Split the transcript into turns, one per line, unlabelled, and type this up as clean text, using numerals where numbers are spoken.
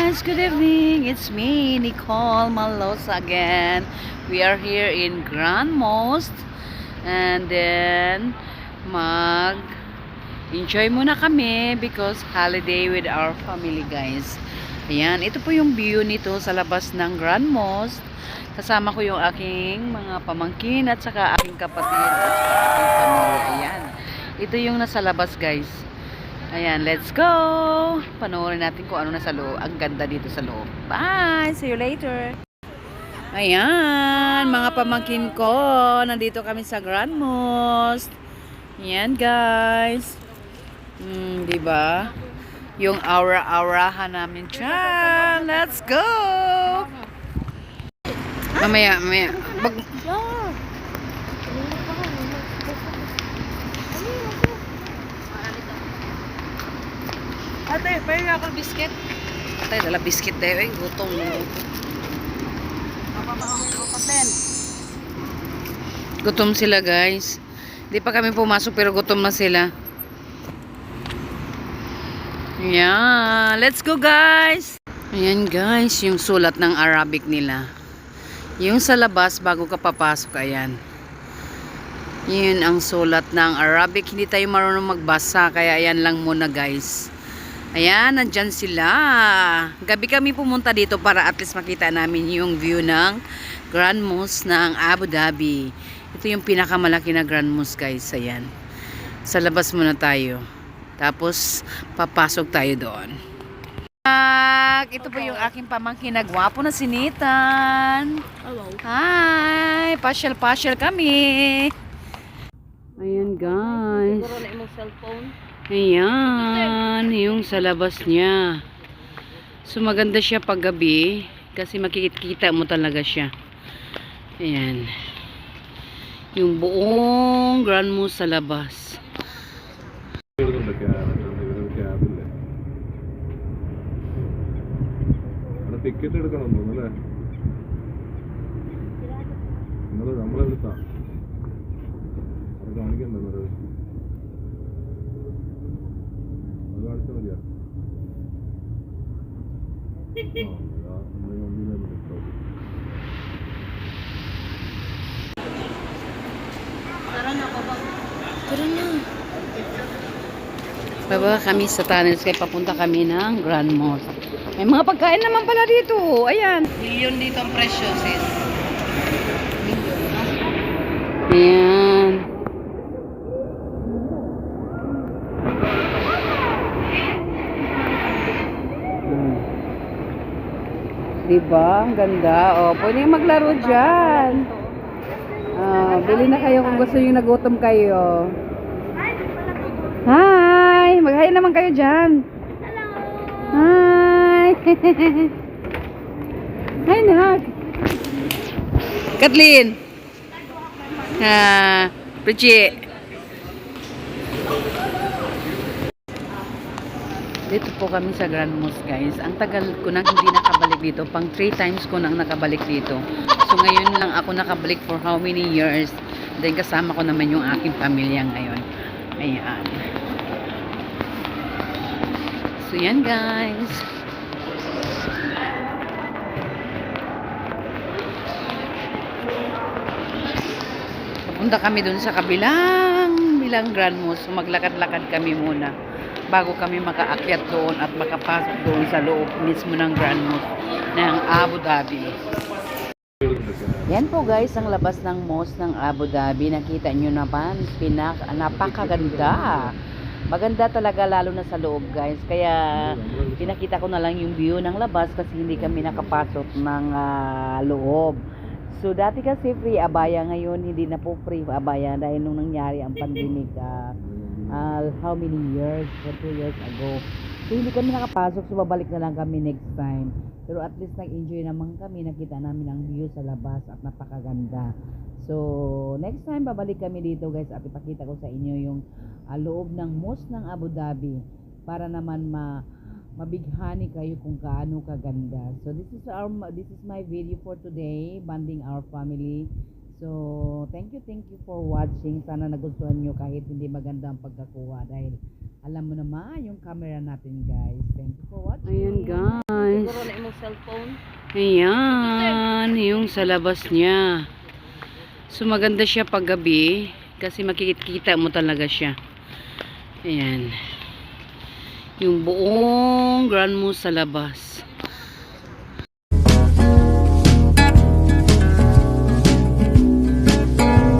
guys, good evening. It's me, Nicole Malosa again. We are here in Grand Most and then mag-enjoy muna kami because holiday with our family, guys. Ayan, ito po yung view nito sa labas ng Grand Most. Kasama ko yung aking mga pamangkin at saka aking kapatid at saka aking pamilya. Ayan. Ito yung nasa labas, guys. Ayan, let's go! Panoorin natin kung ano nasa loob. Ang ganda dito sa loob. Bye! See you later! Ayan, mga pamangkin ko. Nandito kami sa Grand Most. Ayan, guys. Diba? Yung aura-aurahan namin dyan. Let's go! Mamaya. Ate, pwede ako biscuit? Ate, dala biscuit dahil. Gutom mo. Gutom sila, guys. Hindi pa kami pumasok pero gutom na sila. Ayan. Let's go, guys! Ayan, guys. Yung sulat ng Arabic nila. Yung sa labas bago ka papasok, ayan. Yun ang sulat ng Arabic. Hindi tayo marunong magbasa kaya ayan lang muna, guys. Ayan, nandyan sila. Gabi kami pumunta dito para at least makita namin yung view ng Grand Mosque ng Abu Dhabi. Ito yung pinakamalaki na Grand Mosque, guys. Ayan. Sa labas muna tayo. Tapos, papasok tayo doon. Ito po yung aking pamangkin na gwapo na si Nathan.
Hello.
Hi! Pasyal-pasyal kami. Ayan, guys.
Siguro na imong cellphone.
Ayan, yung sa labas niya. So, maganda siya pag gabi kasi makikita mo talaga siya. Ayan. Yung buong Grand Mosque sa labas.
Ticket എടുക്കണം തോന്നുന്നല്ലേ നമ്മളെടുത്താ അത് കാണിക്കണ്ടത് അത് കാണിച്ചാൽ മതിയാ
Tara na.
Baba kami sa tunnels kaya papunta kami ng Grand Mosque. May mga pagkain naman pala dito. Ayan. Milyon dito ang presyo, sis. Ayan. Diba? Ang ganda. O, pwede maglaro dyan. Bili na kayo kung gusto nyo nagutom kayo. Hi! Mag-hi naman kayo dyan. Hi! Hi, Nak! Kathleen! Richie! Dito po kami sa Grand Mosque, guys. Ang tagal ko nang hindi nakabalik dito. Pang 3 times ko nang nakabalik dito. So, ngayon lang ako nakabalik for how many years. Then, kasama ko naman yung aking pamilya ngayon. Ayan. So, yan, guys. Papunta kami dun sa bilang Grand Mosque. So, maglakad-lakad kami muna bago kami makaakyat doon at makapasok doon sa loob mismo ng Grand Mosque ng Abu Dhabi. Yan po, guys, ang labas ng mosque ng Abu Dhabi. Nakita nyo naman, napakaganda. Maganda talaga lalo na sa loob, guys. Kaya pinakita ko na lang yung view ng labas kasi hindi kami nakapasok ng loob. So dati kasi free abaya, ngayon hindi na po free abaya dahil nung nangyari ang pandemic how many years? 2 years ago. So hindi kami nakapasok, so babalik na lang kami next time. Pero at least nag-enjoy naman kami, nakita namin ang view sa labas at napakaganda. So next time babalik kami dito, guys, at ipakita ko sa inyo yung loob ng mosque ng Abu Dhabi para naman mabighani kayo kung gaano kaganda. So this is my video for today, bonding our family. So thank you for watching. Sana nagustuhan nyo kahit hindi maganda ang pagkakuha dahil Alam mo naman yung camera natin, guys. Thank you for watching.
Ayan guys.
Siguro na imong cellphone.
Ayan, yung sa labas niya. So maganda siya pag gabi kasi makikita mo talaga siya. Ayan. Yung buong Grand Mall sa labas.